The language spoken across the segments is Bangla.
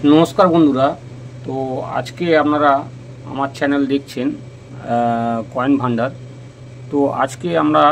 নমস্কার বন্ধুরা। তো আজকে আপনারা আমার চ্যানেল দেখছেন কয়েন ভান্ডার। তো আজকে আমরা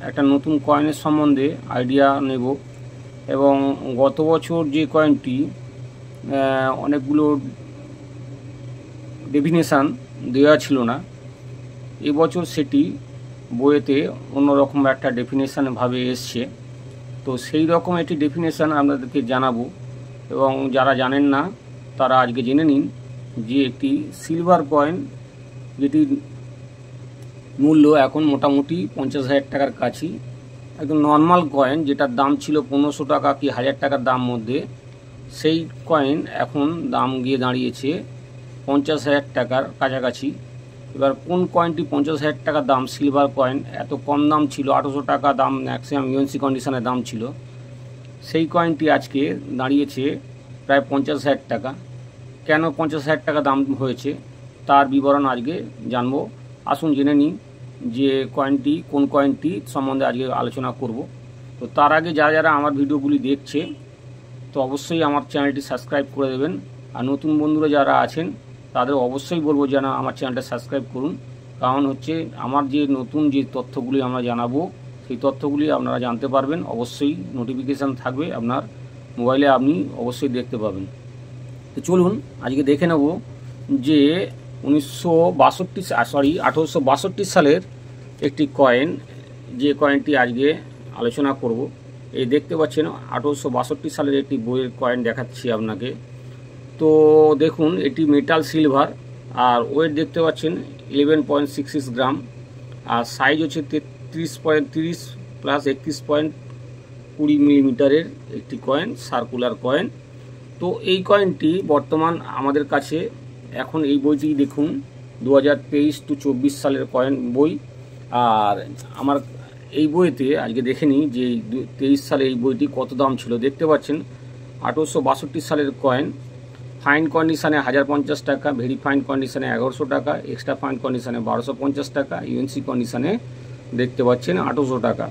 একটা নতুন কয়েনের সম্বন্ধে আইডিয়া নেব এবং গত বছর যে কয়েনটি অনেকগুলো ডেফিনেশান দেওয়া ছিল না, এবছর সেটি বইয়েতে অন্যরকম একটা ডেফিনেশানভাবে এসছে। তো সেই রকম একটি ডেফিনেশান আপনাদেরকে জানাবো এবং যারা জানেন না তারা আজকে জেনে নিন যে একটি সিলভার কয়েন যেটির মূল্য এখন মোটামুটি 50,000 টাকার কাছে, একদম নর্মাল কয়েন যেটার দাম ছিল 1500 টাকা কি 1000 টাকার দাম মধ্যে, সেই কয়েন এখন দাম গিয়ে দাঁড়িয়েছে 50,000 টাকার কাছাকাছি। এবার কোন কয়েনটি 50,000 টাকা দাম সিলভার কয়েন, এত কম দাম ছিল 800 টাকা দাম ম্যাক্সিমাম ইউএনসি কন্ডিশনের দাম ছিল, সেই কয়েনটি আজকে দাঁড়িয়েছে প্রায় 50,000 টাকা। কেন 50,000 টাকা দাম হয়েছে তার বিবরণ আজকে জানবো। আসুন জেনে নিই যে কয়েনটি কোন কয়েনটি সম্বন্ধে আজকে আলোচনা করব। তো তার আগে যারা যারা আমার ভিডিওগুলি দেখছে তো অবশ্যই আমার চ্যানেলটি সাবস্ক্রাইব করে দেবেন, আর নতুন বন্ধুরা যারা আছেন তাদের অবশ্যই বলবো যেন আমার চ্যানেলটা সাবস্ক্রাইব করুন। কারণ হচ্ছে আমার যে নতুন যে তথ্যগুলি আমরা জানাবো সেই তথ্যগুলি আপনারা জানতে পারবেন, অবশ্যই নোটিফিকেশান থাকবে আপনার মোবাইলে, আপনি অবশ্যই দেখতে পাবেন। তো চলুন আজকে দেখে নেব যে 1862 সালের একটি কয়েন, যে কয়েনটি আজকে আলোচনা করব। এই দেখতে পাচ্ছেন 1862 সালের একটি বইয়ের কয়েন দেখাচ্ছি আপনাকে। তো দেখুন এটি মেটাল সিলভার, আর ওয়েট দেখতে পাচ্ছেন 11.66 গ্রাম, আর সাইজ হচ্ছে 33.30 প্লাস 31.20 মিলিমিটারের একটি কয়েন, সার্কুলার কয়েন। তো এই কয়েনটি বর্তমান আমাদের কাছে এখন এই বইটি দেখুন 2023-24 সালের কয়েন বই। আর আমার এই বইতে আজকে দেখে নিই যে 23 সালে এই বইটি কত দাম ছিল। দেখতে পাচ্ছেন 1862 সালের কয়েন, ফাইন কন্ডিশানে 1050 টাকা, ভেরি ফাইন কন্ডিশানে 1100 টাকা, এক্সট্রা ফাইন কন্ডিশানে 1250 টাকা, ইউএনসি কন্ডিশানে দেখতে পাচ্ছেন 800 টাকা।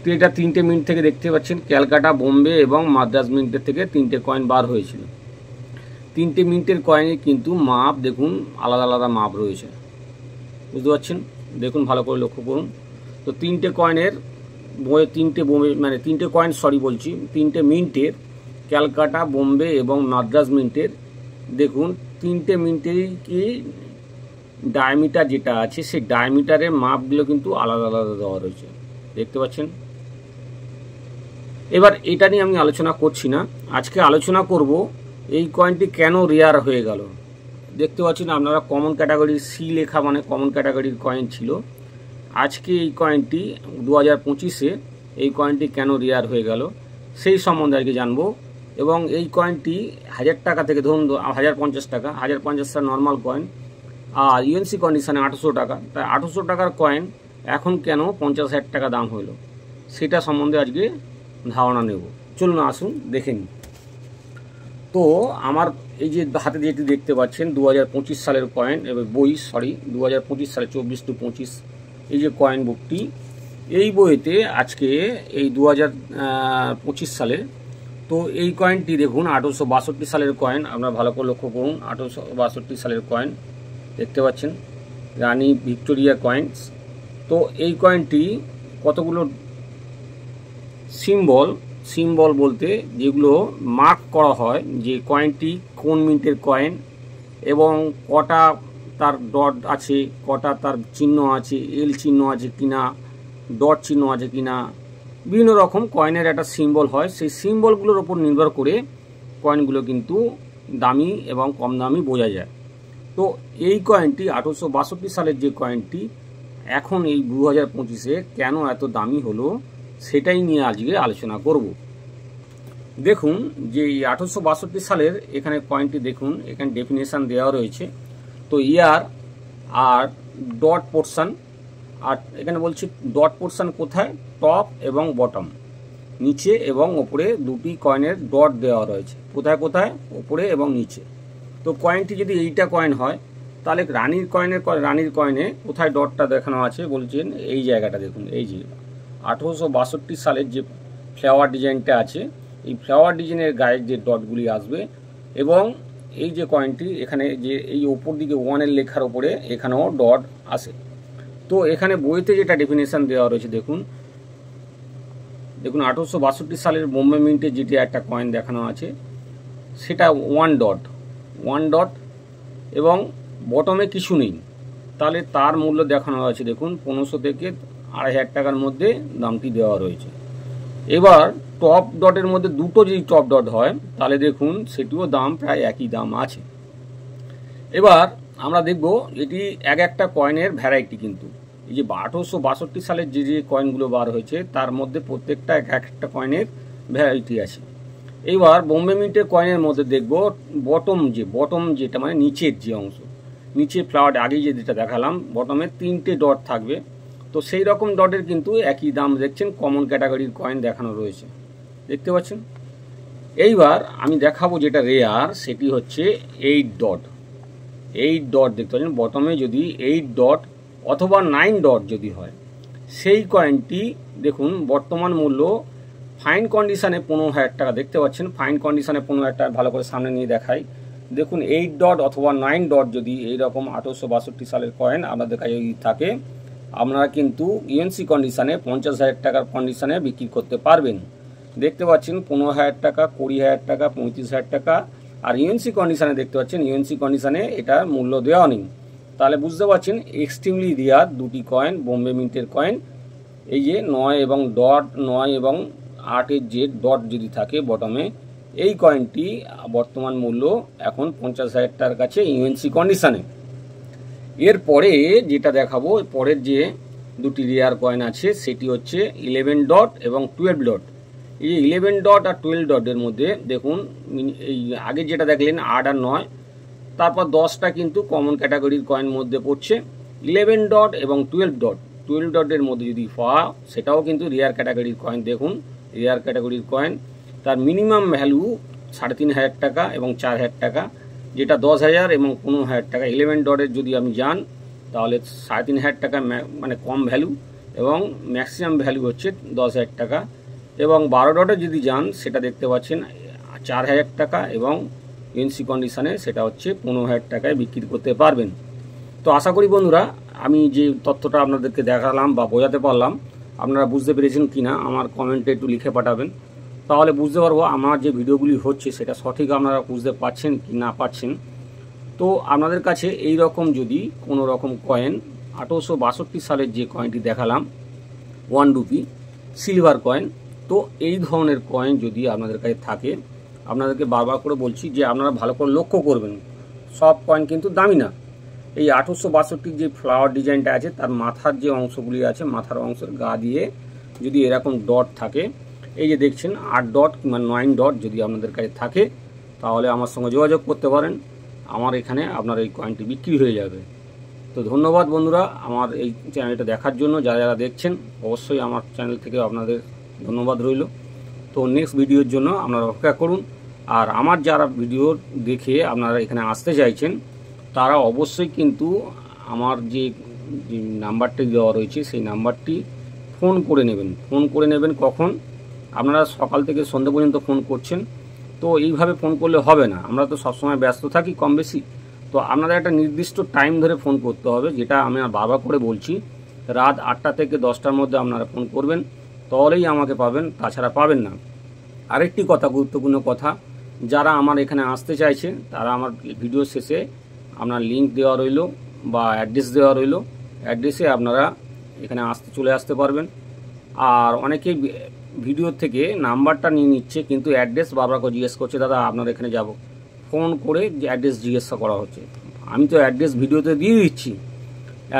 তো এটা 3টে মিন্ট থেকে দেখতে পাচ্ছেন, ক্যালকাটা, বোম্বে এবং মাদ্রাজ মিন্টের থেকে 3টে কয়েন বার হয়েছিল। 3টে মিন্টের কয়েনে কিন্তু মাপ দেখুন আলাদা আলাদা মাপ রয়েছে, বুঝতে পারছেন? দেখুন ভালো করে লক্ষ্য করুন। তো 3টে কয়েনের বইয়ে 3টে বোম্বে মানে 3টে কয়েন বলছি 3টে মিন্টের, ক্যালকাটা, বোম্বে এবং মাদ্রাজ মিন্টের, দেখুন 3টে মিন্টেরই কি ডায়ামিটার যেটা আছে সেই ডায়ামিটারের মাপগুলো কিন্তু আলাদা আলাদা দেওয়া রয়েছে, দেখতে পাচ্ছেন। এবার এটা নিয়ে আমি আলোচনা করছি না, আজকে আলোচনা করব এই কয়েনটি কেন রেয়ার হয়ে গেল। দেখতে পাচ্ছেন আপনারা কমন ক্যাটাগরির সি লেখা মানে কমন ক্যাটাগরির কয়েন ছিল। আজকে এই কয়েনটি 2025-এ এই কয়েনটি কেন রেয়ার হয়ে গেল সেই সম্বন্ধে আজকে জানবো। এবং এই কয়েনটি 1000 টাকা থেকে ধরুন 1050 টাকা, 1050 টাকা নর্মাল কয়েন, আর ইউএনসি কন্ডিশানে 800 টাকা। তাই 800 টাকার কয়েন এখন কেন 50,000 টাকা দাম হলো সেটা সম্বন্ধে আজকে ধারণা নেব। চলুন আসুন দেখে নিই। তো আমার এই যে হাতে যেটি দেখতে পাচ্ছেন 2025 সালের কয়েন এবং বই 2025 সালে 24-25 এই যে কয়েন বুকটি, এই বইতে আজকে এই 2025 সালে। তো এই কয়েনটি দেখুন 1862 সালের কয়েন, আপনারা ভালো করে লক্ষ্য করুন 1862 সালের কয়েন দেখতে পাচ্ছেন, রানী ভিক্টোরিয়া কয়েন্স। তো এই কয়েনটি কতগুলো সিম্বল বলতে যেগুলো মার্ক করা হয় যে কয়েনটি কোন মিন্টের কয়েন এবং কটা তার ডট আছে, কটা তার চিহ্ন আছে, এল চিহ্ন আছে কিনা, ডট চিহ্ন আছে কিনা, বিভিন্ন রকম কয়েনের একটা সিম্বল হয়। সেই সিম্বলগুলোর ওপর নির্ভর করে কয়েনগুলো কিন্তু দামি এবং কম দামি বোঝা যায়। তো এই কয়েনটি 1862 সালের যে কয়েনটি এখন এই 2025-এ কেন এত দামি হলো সেটাই নিয়ে আজকে আলোচনা করব। দেখুন যে 1862 সালের এখানে কয়েনটি দেখুন, এখানে ডেফিনেশান দেওয়া রয়েছে। তো ইয়ার আর ডট পোর্শন, আর এখানে বলছি ডট পোর্শন কোথায়, টপ এবং বটম, নিচে এবং ওপরে দুটি কয়েনের ডট দেওয়া রয়েছে, কোথায় কোথায়, ওপরে এবং নিচে। তো কয়েনটি যদি এইটা কয়েন হয় তাহলে রানীর কয়েনে কোথায় ডটটা দেখানো আছে বলছেন এই জায়গাটা দেখুন, এই যে 1862 সালের যে ফ্লাওয়ার ডিজাইনটা আছে, এই ফ্লাওয়ার ডিজাইনের গায়ের যে ডটগুলি আসবে এবং এই যে কয়েনটি এখানে যে এই ওপর দিকে 1 লেখার ওপরে এখানেও ডট আসে। তো এখানে বইতে যেটা ডেফিনেশন দেওয়া রয়েছে দেখুন 1862 সালের বোম্বে মিন্টে যেটি একটা কয়েন দেখানো আছে সেটা 1 ডট এবং বটমে কিছু নেই, তাহলে তার মূল্য দেখানো আছে দেখুন 1500 থেকে 2500 টাকার মধ্যে দামটি দেওয়া রয়েছে। এবার টপ ডটের মধ্যে দুটো যদি টপ ডট হয় তাহলে দেখুন সেটিও দাম প্রায় একই দাম আছে। এবার আমরা দেখব এটি এক একটা কয়েনের ভ্যারাইটি, কিন্তু এই যে 1862 সালের যে কয়েনগুলো বার হয়েছে তার মধ্যে প্রত্যেকটা এক একটা কয়েনের ভ্যারাইটি আছে। এইবার বোম্বে মিন্টের কয়েনের মধ্যে দেখব বটম যেটা মানে নিচের যে অংশ, নিচে ফ্লাওয়ার আগে যেটা দেখালাম বটমে 3টে ডট থাকবে, তো সেই রকম ডটের কিন্তু একই দাম দেখছেন কমন ক্যাটাগরির কয়েন দেখানো রয়েছে, দেখতে পাচ্ছেন। এইবার আমি দেখাবো যেটা রেয়ার, সেটি হচ্ছে 8 ডট দেখতে পাচ্ছেন বটমে যদি 8 ডট অথবা 9 ডট যদি হয় সেই কয়েনটি দেখুন বর্তমান মূল্য ফাইন কন্ডিশনে 15,000 টাকা, দেখতে পাচ্ছেন ফাইন কন্ডিশনে 15,000 টাকা। ভালো করে সামনে নিয়ে দেখাই দেখুন 8 ডট অথবা 9 ডট যদি এইরকম 1862 সালের কয়েন আপনাদের কাছে যদি থাকে আপনারা কিন্তু ইউএনসি কন্ডিশনে 50,000 টাকার কন্ডিশনে বিক্রি করতে পারবেন। দেখতে পাচ্ছেন 15,000 টাকা, 20,000 টাকা, 35,000 টাকা, আর ইউএনসি কন্ডিশনে দেখতে পাচ্ছেন ইউএনসি কন্ডিশনে এটার মূল্য দেওয়া নেই। তাহলে বুঝতে পারছেন এক্সট্রিমলি রেয়ার দুটি কয়েন বোম্বে মিন্টের কয়েন। এই যে 9 এবং 8-এর যে ডট যদি থাকে বটমে, এই কয়েনটি বর্তমান মূল্য এখন 50,000 টাকার কাছে ইউএনসি কন্ডিশনে। এরপরে যেটা দেখাবো পরের যে দুটি রেয়ার কয়েন আছে সেটি হচ্ছে 11 ডট এবং 12 ডট। এই 11 ডট আর 12 ডটের মধ্যে দেখুন এই আগে যেটা দেখলেন 8 আর 9, তারপর 10টা কিন্তু কমন ক্যাটাগরির কয়েন মধ্যে পড়ছে। 11 ডট এবং 12 ডটের মধ্যে যদি পাওয়া সেটাও কিন্তু রেয়ার ক্যাটাগরির কয়েন। দেখুন রেয়ার ক্যাটাগরির কয়েন তার মিনিমাম ভ্যালু 3,500 টাকা এবং 4,000 টাকা, যেটা 10,000 এবং 15,000 টাকা। 11 ডটের যদি আমি যান তাহলে 3,500 টাকা মানে কম ভ্যালু এবং ম্যাক্সিমাম ভ্যালু হচ্ছে 10,000 টাকা। এবং 12 ডটে যদি যান সেটা দেখতে পাচ্ছেন 4,000 টাকা এবং ইউএনসি কন্ডিশনে সেটা হচ্ছে 15,000 টাকায় বিক্রি করতে পারবেন। তো আশা করি বন্ধুরা আমি যে তথ্যটা আপনাদেরকে দেখালাম বা বোঝাতে পারলাম আপনারা বুঝতে পেরেছেন কিনা আমার কমেন্টে একটু লিখে পাঠাবেন, তাহলে বুঝতে পারবো আমার যে ভিডিওগুলি হচ্ছে সেটা সঠিক আপনারা বুঝতে পারছেন কি না পারছেন। তো আপনাদের কাছে এই রকম যদি কোনো রকম কয়েন 1862 সালের যে কয়েনটি দেখালাম 1 রুপি সিলভার কয়েন, তো এই ধরনের কয়েন যদি আপনাদের কাছে থাকে আপনাদেরকে বারবার করে বলছি যে আপনারা ভালো করে লক্ষ্য করবেন, সব কয়েন কিন্তু দামি না। এই 1862 যে ফ্লাওয়ার ডিজাইনটা আছে তার মাথার যে অংশগুলি আছে মাথার অংশের গা দিয়ে যদি এরকম ডট থাকে, এই যে দেখছেন 8 ডট কিংবা 9 ডট যদি আপনাদের কাছে থাকে তাহলে আমার সঙ্গে যোগাযোগ করতে পারেন, আমার এখানে আপনার এই কয়েনটি বিক্রি হয়ে যাবে। তো ধন্যবাদ বন্ধুরা আমার এই চ্যানেলটা দেখার জন্য, যারা যারা দেখছেন অবশ্যই আমার চ্যানেল থেকে আপনাদের ধন্যবাদ রইল। তো নেক্সট ভিডিওর জন্য আপনারা অপেক্ষা করুন, আর আমার যারা ভিডিও দেখে আপনারা এখানে আসতে চাইছেন তারা অবশ্যই কিন্তু আমার যে নাম্বারটি দেওয়া রয়েছে সেই নাম্বারটি ফোন করে নেবেন। কখন? আপনারা সকাল থেকে সন্ধ্যা পর্যন্ত ফোন করছেন, তো এইভাবে ফোন করলে হবে না, আমরা তো সবসময় ব্যস্ত থাকি কম বেশি। তো আপনারা একটা নির্দিষ্ট টাইম ধরে ফোন করতে হবে, যেটা আমি বারবার করে বলছি, রাত 8টা থেকে 10টার মধ্যে আপনারা ফোন করবেন, তাহলেই আমাকে পাবেন, তাছাড়া পাবেন না। আরেকটি কথা, গুরুত্বপূর্ণ কথা, যারা আমার এখানে আসতে চাইছে তারা আমার ভিডিও শেষে আপনার লিঙ্ক দেওয়া রইল বা অ্যাড্রেস দেওয়া রইল, অ্যাড্রেসে আপনারা এখানে চলে আসতে পারবেন। আর অনেকেই ভিডিও থেকে নাম্বারটা নিয়ে নিচ্ছে কিন্তু অ্যাড্রেস বারবার করে জিজ্ঞেস করছে, দাদা আপনার এখানে যাব, ফোন করে যে অ্যাড্রেস জিজ্ঞাসা করা হচ্ছে, আমি তো অ্যাড্রেস ভিডিওতে দিয়ে দিচ্ছি।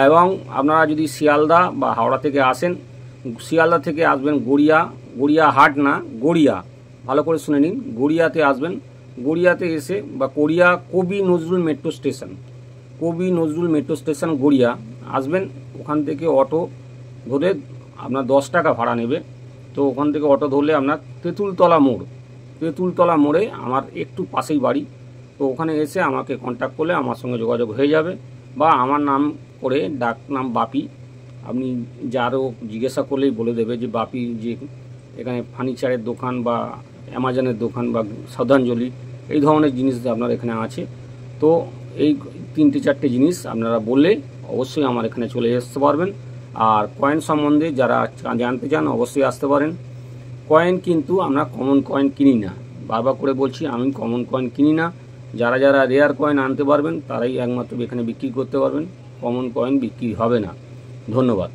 এবং আপনারা যদি শিয়ালদা বা হাওড়া থেকে আসেন, শিয়ালদা থেকে আসবেন গড়িয়া হাট না গড়িয়া, ভালো করে শুনে নিন, গড়িয়াতে আসবেন। গড়িয়াতে এসে বা কবি নজরুল মেট্রো স্টেশন গড়িয়া আসবেন, ওখান থেকে অটো ধরে আপনার 10 টাকা ভাড়া নেবে। তো ওখান থেকে অটো ধরলে আপনার তেঁতুলতলা মোড়ে আমার একটু পাশেই বাড়ি, তো ওখানে এসে আমাকে কন্ট্যাক্ট করলে আমার সঙ্গে যোগাযোগ হয়ে যাবে, বা আমার নাম করে ডাক নাম বাপি, আপনি যারও জিজ্ঞাসা করলেই বলে দেবে যে বাপি যে এখানে ফার্নিচারের দোকান বা অ্যামাজনের দোকান বা শ্রদ্ধাঞ্জলি এই ধরনের জিনিস আপনার এখানে আছে। তো এই 3-4টে জিনিস আপনারা বললে অবশ্যই আমার এখানে চলে আসতে পারবেন। আর কয়েন সম্বন্ধে যারা জানতে চান অবশ্যই আসতে পারেন। কয়েন কিন্তু আমরা কমন কয়েন কিনি না, বারবার করে বলছি, আমি কমন কয়েন কিনি না। যারা যারা রেয়ার কয়েন আনতে পারবেন তারাই একমাত্র এখানে বিক্রি করতে পারবেন, কমন কয়েন বিক্রি হবে না। ধন্যবাদ।